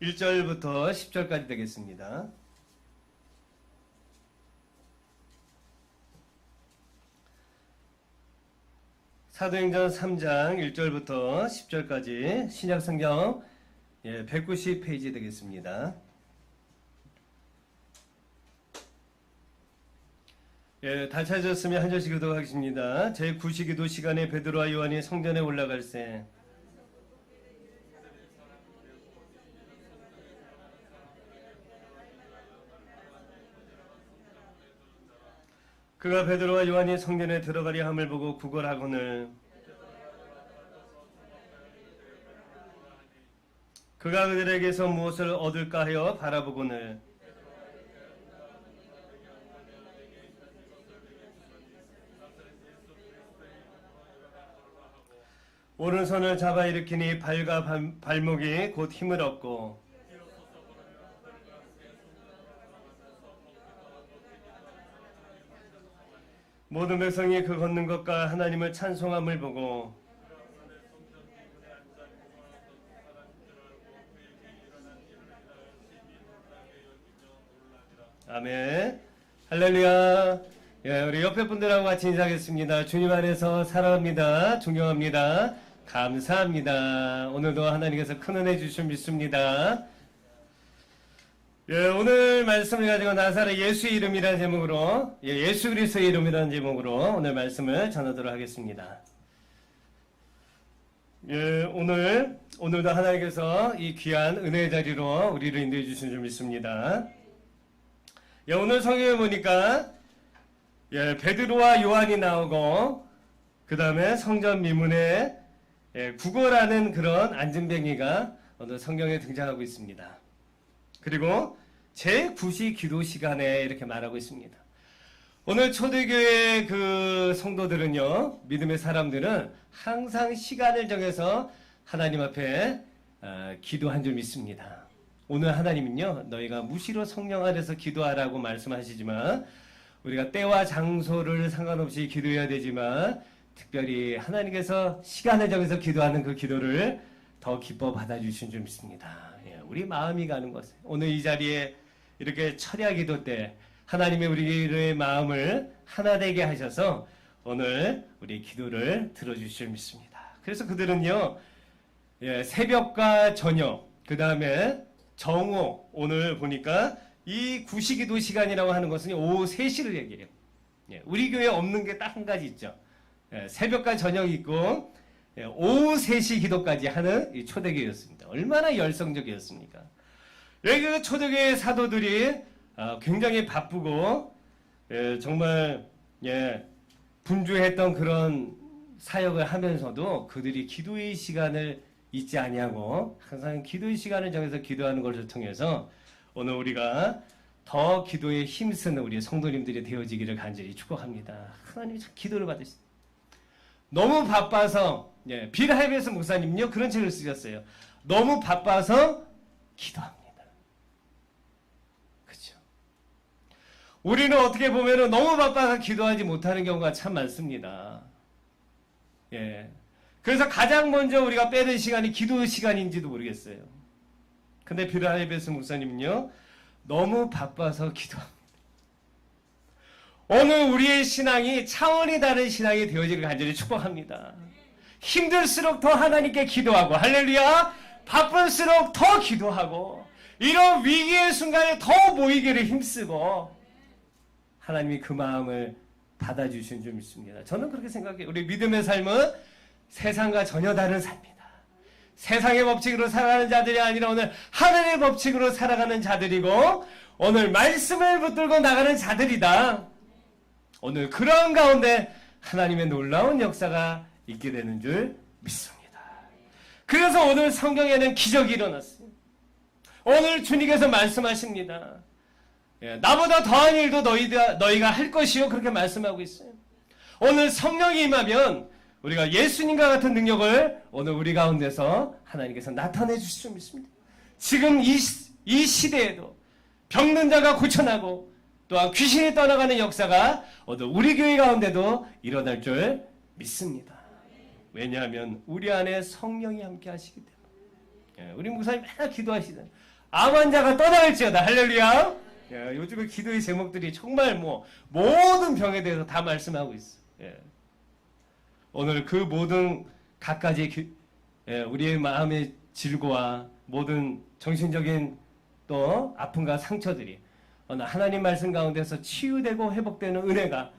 1절부터 10절까지 되겠습니다. 사도행전 3장 1절부터 10절까지 신약성경 190페이지 되겠습니다. 다 찾으셨으면 한 절씩 교독하겠습니다. 제9시기도 시간에 베드로와 요한이 성전에 올라갈새 그가 베드로와 요한이 성전에 들어가려 함을 보고 구걸하거늘 그가 그들에게서 무엇을 얻을까 하여 바라보거늘 오른손을 잡아 일으키니 발과 발목이 곧 힘을 얻고 모든 백성이 그 걷는 것과 하나님을 찬송함을 보고 아멘. 할렐루야. 우리 옆에 분들하고 같이 인사하겠습니다. 주님 안에서 사랑합니다. 존경합니다. 감사합니다. 오늘도 하나님께서 큰 은혜 주실 믿습니다. 오늘 말씀을 가지고 나사렛 예수의 이름이라는 제목으로 예수 그리스도의 이름이라는 제목으로 오늘 말씀을 전하도록 하겠습니다. 오늘도 하나님께서 이 귀한 은혜의 자리로 우리를 인도해 주신 줄 믿습니다. 오늘 성경에 보니까 베드로와 요한이 나오고 그 다음에 성전 미문에 구걸하는 그런 안진뱅이가 오늘 성경에 등장하고 있습니다. 그리고 제9시 기도 시간에 이렇게 말하고 있습니다. 오늘 초대교회 그 성도들은요, 믿음의 사람들은 항상 시간을 정해서 하나님 앞에 기도한 줄 믿습니다. 오늘 하나님은요, 너희가 무시로 성령 안에서 기도하라고 말씀하시지만 우리가 때와 장소를 상관없이 기도해야 되지만 특별히 하나님께서 시간을 정해서 기도하는 그 기도를 더 기뻐 받아주신 줄 믿습니다. 우리 마음이 가는 것을 오늘 이 자리에 이렇게 철야 기도 때 하나님의 우리의 마음을 하나 되게 하셔서 오늘 우리 기도를 들어주실 줄 믿습니다. 그래서 그들은요, 새벽과 저녁, 그 다음에 정오, 오늘 보니까 이 구시기도 시간이라고 하는 것은 오후 3시를 얘기해요. 우리 교회에 없는 게 딱 한 가지 있죠. 새벽과 저녁 있고 오후 3시 기도까지 하는 이 초대교회였습니다. 얼마나 열성적이었습니까? 여기 그 초대교회 사도들이 굉장히 바쁘고 정말 분주했던 그런 사역을 하면서도 그들이 기도의 시간을 잊지 아니하고 항상 기도의 시간을 정해서 기도하는 것을 통해서 오늘 우리가 더 기도에 힘쓰는 우리 성도님들이 되어지기를 간절히 축복합니다. 하나님이 참 기도를 받으십니다. 너무 바빠서 빌 하이베스 목사님요 그런 책을 쓰셨어요. 너무 바빠서 기도합니다. 그렇죠? 우리는 어떻게 보면은 너무 바빠서 기도하지 못하는 경우가 참 많습니다. 그래서 가장 먼저 우리가 빼는 시간이 기도 시간인지도 모르겠어요. 근데 빌 하이베스 목사님은요 너무 바빠서 기도합니다. 오늘 우리의 신앙이 차원이 다른 신앙이 되어지기를 간절히 축복합니다. 힘들수록 더 하나님께 기도하고 할렐루야 바쁠수록 더 기도하고 이런 위기의 순간에 더 모이기를 힘쓰고 하나님이 그 마음을 받아주신 줄 믿습니다. 저는 그렇게 생각해요. 우리 믿음의 삶은 세상과 전혀 다른 삶이다. 세상의 법칙으로 살아가는 자들이 아니라 오늘 하늘의 법칙으로 살아가는 자들이고 오늘 말씀을 붙들고 나가는 자들이다. 오늘 그런 가운데 하나님의 놀라운 역사가 있게 되는 줄 믿습니다. 그래서 오늘 성경에는 기적이 일어났어요. 오늘 주님께서 말씀하십니다. 나보다 더한 일도 너희가 할 것이요 그렇게 말씀하고 있어요. 오늘 성령이 임하면 우리가 예수님과 같은 능력을 오늘 우리 가운데서 하나님께서 나타내 주실 줄 믿습니다. 지금 이 시대에도 병든 자가 고쳐나고 또한 귀신이 떠나가는 역사가 오늘 우리 교회 가운데도 일어날 줄 믿습니다. 왜냐하면 우리 안에 성령이 함께 하시기 때문에. 우리 목사님 맨날 기도하시잖아요. 암 환자가 떠나갈지어다. 할렐루야. 예, 요즘에 기도의 제목들이 정말 모든 병에 대해서 다 말씀하고 있어. 예. 오늘 그 모든 갖가지 우리의 마음의 질고와 모든 정신적인 또 아픔과 상처들이 오늘 하나님 말씀 가운데서 치유되고 회복되는 은혜가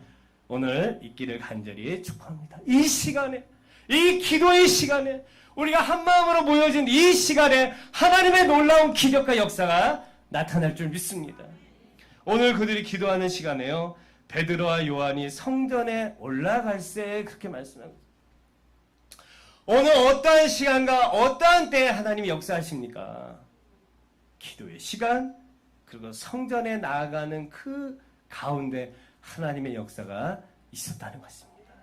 오늘 있기를 간절히 축복합니다. 이 시간에, 이 기도의 시간에, 우리가 한마음으로 모여진 이 시간에 하나님의 놀라운 기적과 역사가 나타날 줄 믿습니다. 오늘 그들이 기도하는 시간에요, 베드로와 요한이 성전에 올라갈새 그렇게 말씀합니다. 오늘 어떠한 시간과 어떠한 때에 하나님이 역사하십니까? 기도의 시간, 그리고 성전에 나아가는 그 가운데 하나님의 역사가 있었다는 것입니다.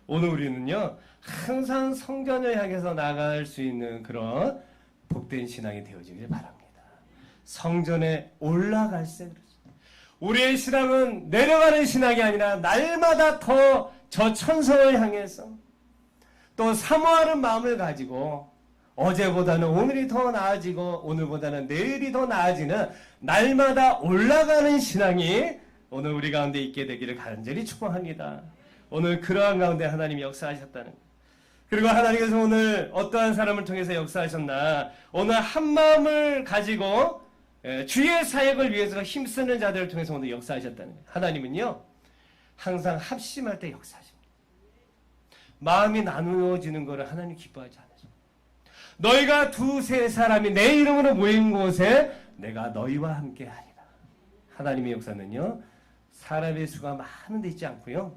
오늘 우리는요, 항상 성전을 향해서 나아갈 수 있는 그런 복된 신앙이 되어지길 바랍니다. 성전에 올라갈새. 우리의 신앙은 내려가는 신앙이 아니라 날마다 더 저 천성을 향해서 또 사모하는 마음을 가지고 어제보다는 오늘이 더 나아지고 오늘보다는 내일이 더 나아지는 날마다 올라가는 신앙이 오늘 우리 가운데 있게 되기를 간절히 축복합니다. 오늘 그러한 가운데 하나님이 역사하셨다는 것. 그리고 하나님께서 오늘 어떠한 사람을 통해서 역사하셨나, 오늘 한 마음을 가지고 주의 사역을 위해서 힘쓰는 자들을 통해서 오늘 역사하셨다는 거예요. 하나님은요, 항상 합심할 때 역사하십니다. 마음이 나누어지는 것을 하나님 기뻐하지 않으십니다. 너희가 두세 사람이 내 이름으로 모인 곳에 내가 너희와 함께 하리라. 하나님의 역사는요, 사람의 수가 많은 데 있지 않고요,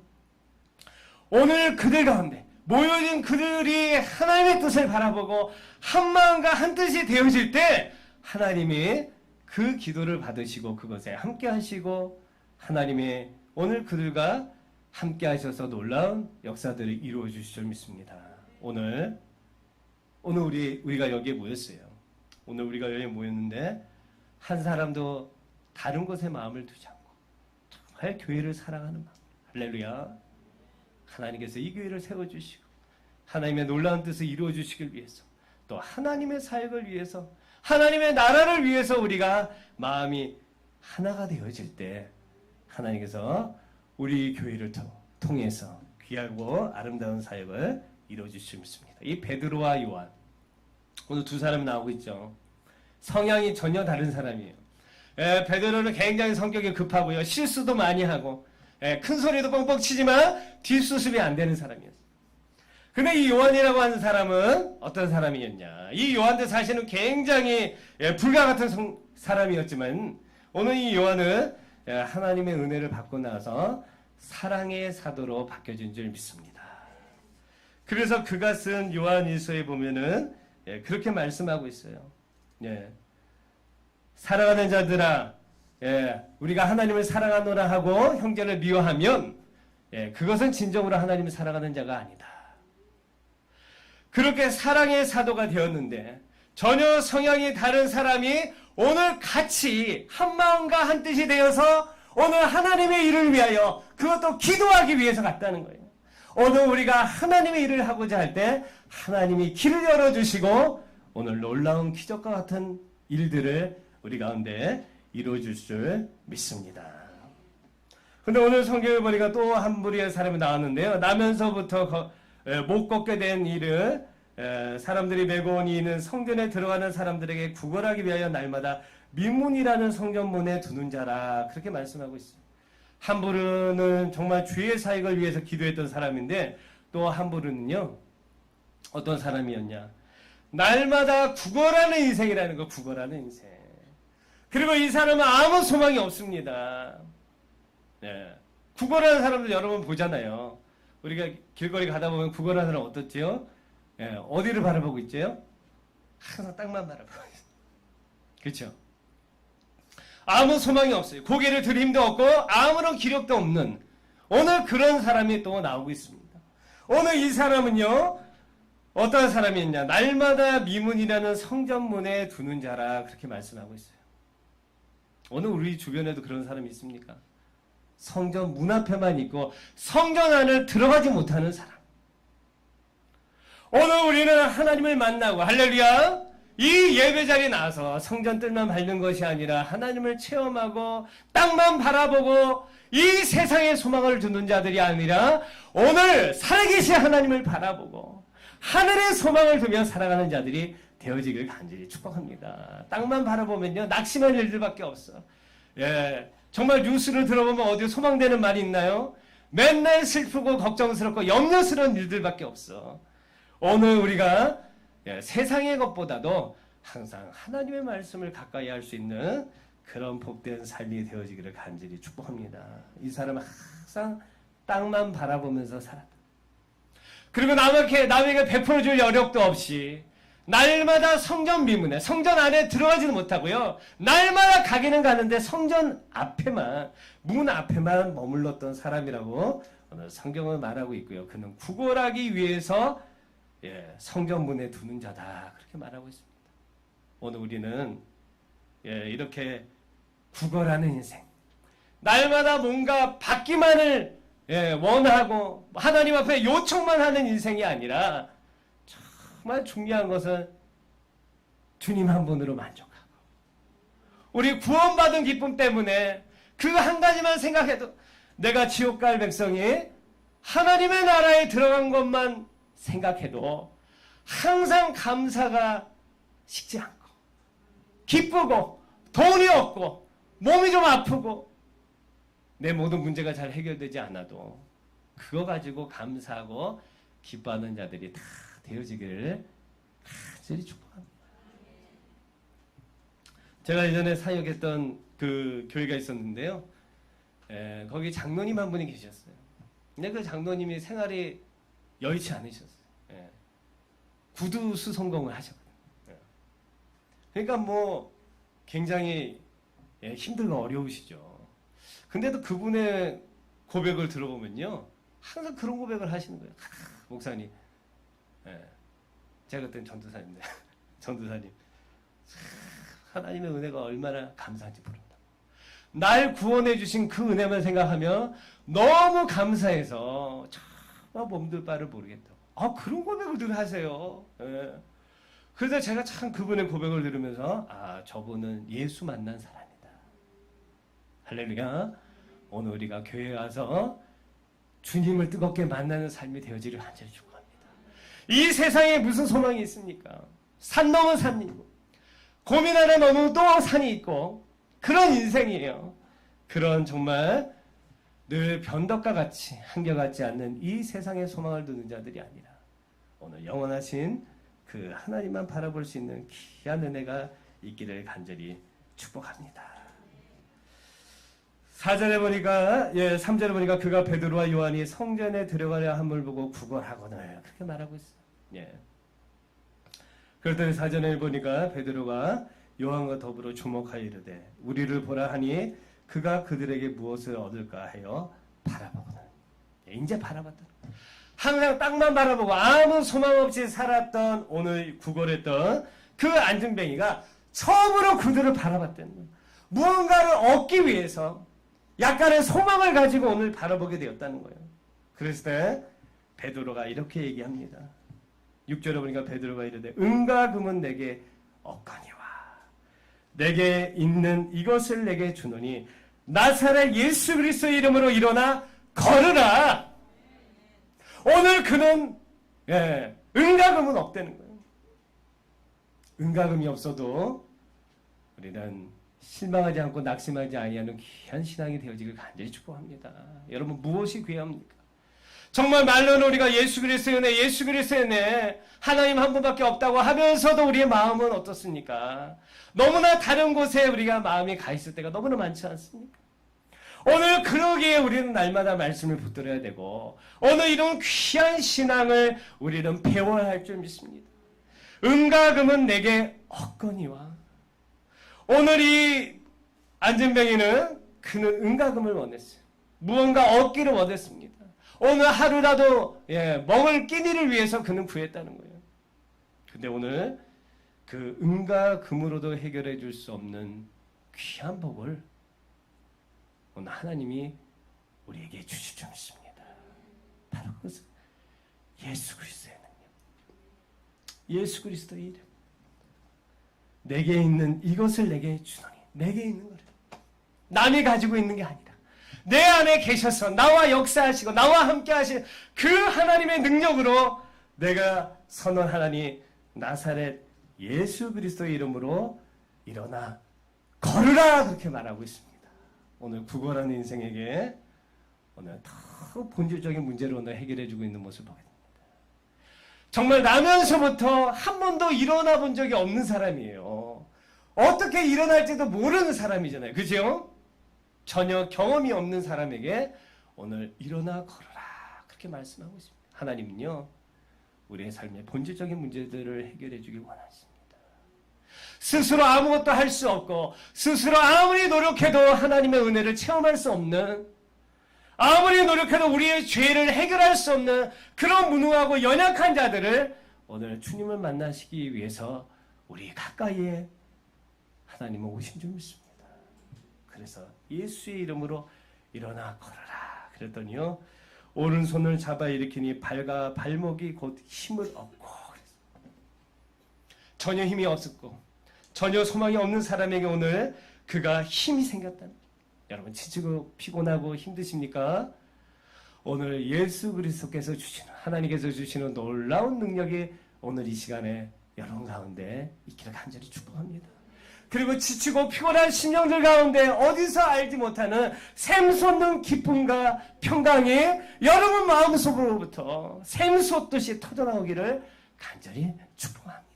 오늘 그들 가운데 모여진 그들이 하나님의 뜻을 바라보고 한 마음과 한 뜻이 되어질 때 하나님이 그 기도를 받으시고 그것에 함께 하시고 하나님의 오늘 그들과 함께 하셔서 놀라운 역사들을 이루어 주실 줄 믿습니다. 오늘 우리가 여기에 모였어요. 오늘 우리가 여기에 모였는데 한 사람도 다른 곳에 마음을 두지 않고 정말 교회를 사랑하는 마음. 할렐루야. 하나님께서 이 교회를 세워주시고 하나님의 놀라운 뜻을 이루어 주시길 위해서 또 하나님의 사역을 위해서 하나님의 나라를 위해서 우리가 마음이 하나가 되어질 때 하나님께서 우리 교회를 통해서 귀하고 아름다운 사역을 이루어 주실 믿습니다. 이 베드로와 요한, 오늘 두 사람이 나오고 있죠. 성향이 전혀 다른 사람이에요. 베드로는 굉장히 성격이 급하고요, 실수도 많이 하고 큰 소리도 뻥뻥 치지만 뒷수습이 안 되는 사람이었어요. 근데 이 요한이라고 하는 사람은 어떤 사람이었냐? 이 요한도 사실은 굉장히 불과 같은 사람이었지만 오늘 이 요한은 하나님의 은혜를 받고 나서 사랑의 사도로 바뀌어진 줄 믿습니다. 그래서 그가 쓴 요한일서에 보면은 그렇게 말씀하고 있어요. 사랑하는 자들아, 우리가 하나님을 사랑하노라 하고 형제를 미워하면 그것은 진정으로 하나님을 사랑하는 자가 아니다. 그렇게 사랑의 사도가 되었는데 전혀 성향이 다른 사람이 오늘 같이 한 마음과 한 뜻이 되어서 오늘 하나님의 일을 위하여 그것도 기도하기 위해서 갔다는 거예요. 오늘 우리가 하나님의 일을 하고자 할 때 하나님이 길을 열어주시고 오늘 놀라운 기적과 같은 일들을 우리 가운데 이루어줄 줄 믿습니다. 근데 오늘 성경을 보니까 또 한 무리의 사람이 나왔는데요. 나면서부터 못 걷게 된 일을 사람들이 메고 온 이는 성전에 들어가는 사람들에게 구걸하기 위하여 날마다 민문이라는 성전문에 두는 자라, 그렇게 말씀하고 있어요. 한 부류는 정말 주의 사역을 위해서 기도했던 사람인데 또 한 부류는요, 어떤 사람이었냐, 날마다 구걸하는 인생이라는 거. 구걸하는 인생. 그리고 이 사람은 아무 소망이 없습니다. 구걸하는 사람들 여러분 보잖아요. 우리가 길거리 가다 보면 구걸하는 사람 어떻지요? 어디를 바라보고 있지요? 항상 땅만 바라보고 있어요. 그렇죠? 아무 소망이 없어요. 고개를 들 힘도 없고 아무런 기력도 없는 오늘 그런 사람이 또 나오고 있습니다. 오늘 이 사람은요, 어떤 사람이었냐, 날마다 미문이라는 성전문에 두는 자라, 그렇게 말씀하고 있어요. 오늘 우리 주변에도 그런 사람이 있습니까? 성전 문 앞에만 있고 성전 안을 들어가지 못하는 사람. 오늘 우리는 하나님을 만나고, 할렐루야, 이 예배 자리에 나와서 성전 뜰만 밟는 것이 아니라 하나님을 체험하고 땅만 바라보고 이 세상의 소망을 두는 자들이 아니라 오늘 살아계신 하나님을 바라보고 하늘의 소망을 두며 살아가는 자들이 되어지기를 간절히 축복합니다. 땅만 바라보면요, 낙심할 일들밖에 없어. 예, 정말 뉴스를 들어보면 어디 소망되는 말이 있나요? 맨날 슬프고 걱정스럽고 염려스러운 일들밖에 없어. 오늘 우리가 세상의 것보다도 항상 하나님의 말씀을 가까이 할 수 있는 그런 복된 삶이 되어지기를 간절히 축복합니다. 이 사람은 항상 땅만 바라보면서 살았다. 그리고 남에게 베풀어줄 여력도 없이 날마다 성전 미문에, 성전 안에 들어가지는 못하고요, 날마다 가기는 가는데 성전 앞에만, 문 앞에만 머물렀던 사람이라고 오늘 성경은 말하고 있고요. 그는 구걸하기 위해서 성전 문에 두는 자다, 그렇게 말하고 있습니다. 오늘 우리는 이렇게 구걸하는 인생, 날마다 뭔가 받기만을 원하고 하나님 앞에 요청만 하는 인생이 아니라 정말 중요한 것은 주님 한 분으로 만족하고 우리 구원받은 기쁨 때문에 그 한 가지만 생각해도 내가 지옥 갈 백성이 하나님의 나라에 들어간 것만 생각해도 항상 감사가 식지 않고 기쁘고 돈이 없고 몸이 좀 아프고 내 모든 문제가 잘 해결되지 않아도 그거 가지고 감사하고 기뻐하는 자들이 다 되어지기를 간절히 축복합니다. 제가 예전에 사역했던 그 교회가 있었는데요. 거기 장로님 한 분이 계셨어요. 근데 그 장로님이 생활이 여의치 않으셨어요. 구두 수성공을 하셨거든요. 그러니까 뭐 굉장히 힘들고 어려우시죠. 근데도 그분의 고백을 들어보면요, 항상 그런 고백을 하시는 거예요. 목사님, 제가 그때는 전도사인데 전도사님, 하나님의 은혜가 얼마나 감사한지 모른다. 날 구원해 주신 그 은혜만 생각하며 너무 감사해서 정말 몸둘 바를 모르겠다고. 그런 고백을 늘 하세요. 그래서 제가 참 그분의 고백을 들으면서 저분은 예수 만난 사람이다. 할렐루야. 오늘 우리가 교회에 와서 주님을 뜨겁게 만나는 삶이 되어지를 간절히 축복합니다. 이 세상에 무슨 소망이 있습니까? 산 넘은 산이고 고민 안에 너무 또 산이 있고 그런 인생이에요. 그런 정말 늘 변덕과 같이 한결같지 않는 이 세상의 소망을 두는 자들이 아니라 오늘 영원하신 그 하나님만 바라볼 수 있는 귀한 은혜가 있기를 간절히 축복합니다. 4절에 보니까 3절에 보니까 그가 베드로와 요한이 성전에 들어가려 함을 보고 구걸하거늘 그렇게 말하고 있어요. 그랬더니 4절에 보니까 베드로가 요한과 더불어 주목하여 이르되 우리를 보라 하니 그가 그들에게 무엇을 얻을까 하여 바라보거늘. 이제 바라봤다. 항상 땅만 바라보고 아무 소망 없이 살았던 오늘 구걸했던 그 안증뱅이가 처음으로 그들을 바라봤다는 거예요. 무언가를 얻기 위해서 약간의 소망을 가지고 오늘 바라보게 되었다는 거예요. 그랬을 때 베드로가 이렇게 얘기합니다. 6절에 보니까 베드로가 이르되 은과 금은 내게 없거니와 내게 있는 이것을 내게 주노니 나사렛 예수 그리스도의 이름으로 일어나 걸으라. 오늘 그는 은과 금은 없다는 거예요. 은과 금이 없어도 우리는 실망하지 않고 낙심하지 아니하는 귀한 신앙이 되어지길 간절히 축복합니다. 여러분 무엇이 귀합니까? 정말 말로는 우리가 예수 그리스도의 은혜 하나님 한 분밖에 없다고 하면서도 우리의 마음은 어떻습니까? 너무나 다른 곳에 우리가 마음이 가 있을 때가 너무나 많지 않습니까? 오늘 그러기에 우리는 날마다 말씀을 붙들어야 되고 오늘 이런 귀한 신앙을 우리는 배워야 할 줄 믿습니다. 은과 금은 내게 없거니와 오늘 이 안전뱅이는 그는 은과 금을 원했어요. 무언가 얻기를 원했습니다. 오늘 하루라도 먹을 끼니를 위해서 그는 구했다는 거예요. 근데 오늘 그 은과 금으로도 해결해 줄 수 없는 귀한 복을 오늘 하나님이 우리에게 주실 줄 믿습니다. 바로 그것은 예수 그리스도의 능력, 예수 그리스도의 이름. 내게 있는 이것을 내게 주노니. 내게 있는 거를. 남이 가지고 있는 게 아니라 내 안에 계셔서 나와 역사하시고 나와 함께 하신 그 하나님의 능력으로 내가 선언하나니 나사렛 예수 그리스도의 이름으로 일어나 걸으라 그렇게 말하고 있습니다. 오늘 구걸하는 인생에게 오늘 더 본질적인 문제를 오늘 해결해주고 있는 모습을 보게 됩니다. 정말 나면서부터 한 번도 일어나 본 적이 없는 사람이에요. 어떻게 일어날지도 모르는 사람이잖아요. 그죠? 전혀 경험이 없는 사람에게 오늘 일어나 걸어라 그렇게 말씀하고 있습니다. 하나님은요 우리의 삶의 본질적인 문제들을 해결해 주길 원하십니다. 스스로 아무것도 할 수 없고 스스로 아무리 노력해도 하나님의 은혜를 체험할 수 없는, 아무리 노력해도 우리의 죄를 해결할 수 없는 그런 무능하고 연약한 자들을 오늘 주님을 만나시기 위해서 우리 가까이에 하나님은 오신 줄 믿습니다. 그래서 예수의 이름으로 일어나 걸어라 그랬더니요 오른손을 잡아 일으키니 발과 발목이 곧 힘을 얻고, 전혀 힘이 없었고 전혀 소망이 없는 사람에게 오늘 그가 힘이 생겼다는, 여러분 지치고 피곤하고 힘드십니까? 오늘 예수 그리스도께서 주시는, 하나님께서 주시는 놀라운 능력이 오늘 이 시간에 여러분 가운데 있기를 간절히 축복합니다. 그리고 지치고 피곤한 심령들 가운데 어디서 알지 못하는 샘솟는 기쁨과 평강이 여러분 마음속으로부터 샘솟듯이 터져나오기를 간절히 축복합니다.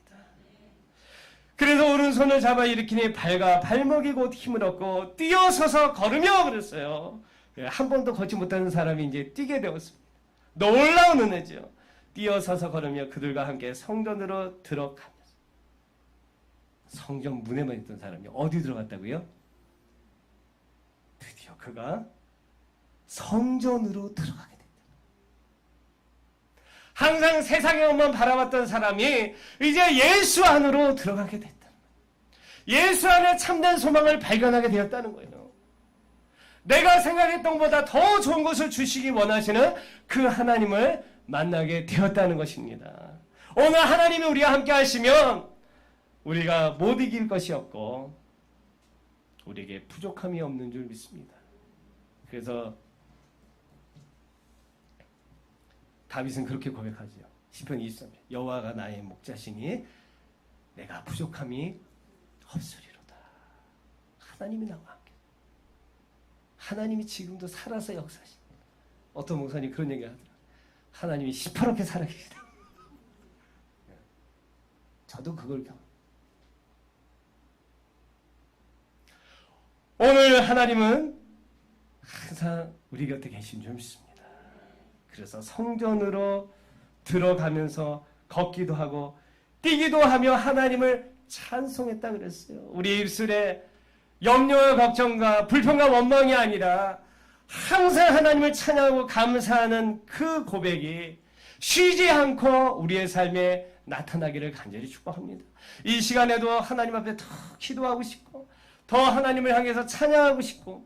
그래서 오른손을 잡아 일으키니 발과 발목이 곧 힘을 얻고 뛰어서서 걸으며 그랬어요. 한 번도 걷지 못하는 사람이 이제 뛰게 되었습니다. 놀라운 은혜죠. 뛰어서서 걸으며 그들과 함께 성전으로 들어가면서, 성전 문에만 있던 사람이 어디 들어갔다고요? 드디어 그가 성전으로 들어가게 됐다. 항상 세상의 것만 바라봤던 사람이 이제 예수 안으로 들어가게 됐다. 예수 안에 참된 소망을 발견하게 되었다는 거예요. 내가 생각했던 것보다 더 좋은 것을 주시기 원하시는 그 하나님을 만나게 되었다는 것입니다. 오늘 하나님이 우리와 함께 하시면 우리가 못 이길 것이 없고 우리에게 부족함이 없는 줄 믿습니다. 그래서 다윗은 그렇게 고백하죠. 시편 23편 여호와가 나의 목자시니 내가 부족함이 없으리로다. 하나님이 나와 함께, 하나님이 지금도 살아서 역사하십니다. 어떤 목사님 그런 얘기 하더라고요. 하나님이 시퍼렇게 살아계시다. 저도 그걸 오늘 하나님은 항상 우리 곁에 계신 줄 믿습니다. 그래서 성전으로 들어가면서 걷기도 하고 뛰기도 하며 하나님을 찬송했다 그랬어요. 우리 입술에 염려와 걱정과 불평과 원망이 아니라 항상 하나님을 찬양하고 감사하는 그 고백이 쉬지 않고 우리의 삶에 나타나기를 간절히 축복합니다. 이 시간에도 하나님 앞에 더 기도하고 싶고 더 하나님을 향해서 찬양하고 싶고,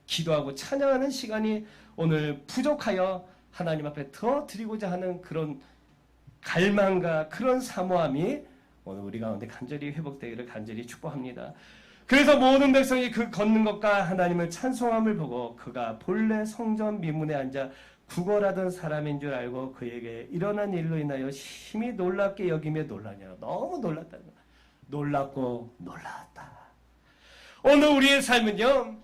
기도하고 찬양하는 시간이 오늘 부족하여 하나님 앞에 더 드리고자 하는 그런 갈망과 그런 사모함이 오늘 우리 가운데 간절히 회복되기를 간절히 축복합니다. 그래서 모든 백성이 그 걷는 것과 하나님을 찬송함을 보고 그가 본래 성전 미문에 앉아 구걸하던 사람인 줄 알고 그에게 일어난 일로 인하여 심히 놀랍게 여기며 놀라냐. 너무 놀랐다는 거야. 놀랍고 놀랐다. 오늘 우리의 삶은요,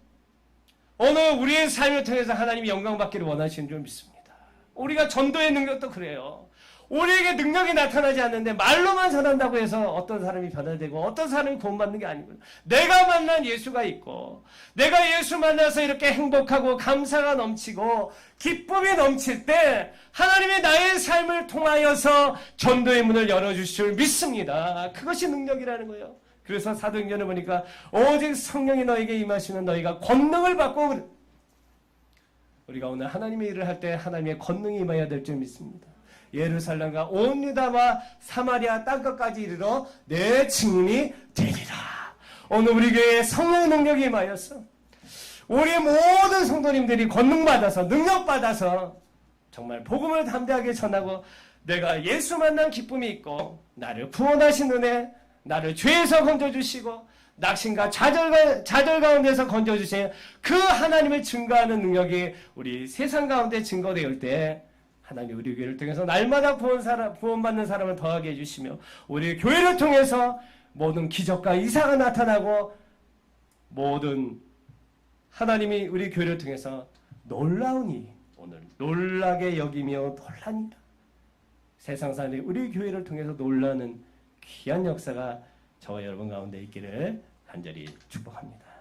오늘 우리의 삶을 통해서 하나님이 영광 받기를 원하시는 줄 믿습니다. 우리가 전도의 능력도 그래요. 우리에게 능력이 나타나지 않는데 말로만 전한다고 해서 어떤 사람이 변화되고 어떤 사람이 구원받는 게 아니고, 내가 만난 예수가 있고 내가 예수 만나서 이렇게 행복하고 감사가 넘치고 기쁨이 넘칠 때 하나님이 나의 삶을 통하여서 전도의 문을 열어주실 줄 믿습니다. 그것이 능력이라는 거예요. 그래서 사도행전을 보니까 오직 성령이 너에게 임하시면 너희가 권능을 받고, 우리가 오늘 하나님의 일을 할 때 하나님의 권능이 임해야 될 줄 믿습니다. 예루살렘과 온 유다와 사마리아 땅끝까지 이르러 내 증인이 되리라. 오늘 우리 교회에 성령의 능력이 임하였어. 우리 모든 성도님들이 권능받아서 능력받아서 정말 복음을 담대하게 전하고 내가 예수 만난 기쁨이 있고 나를 구원하신 은혜, 나를 죄에서 건져주시고 낙심과 좌절 가운데서 건져주신 그 하나님을 증거하는 능력이 우리 세상 가운데 증거되올 때 하나님 우리 교회를 통해서 날마다 구원받는 사람을 더하게 해주시며 우리 교회를 통해서 모든 기적과 이사가 나타나고 모든 하나님이 우리 교회를 통해서 놀라우니 오늘 놀라게 여기며 놀라니라. 세상 사람들이 우리 교회를 통해서 놀라는 귀한 역사가 저와 여러분 가운데 있기를 간절히 축복합니다.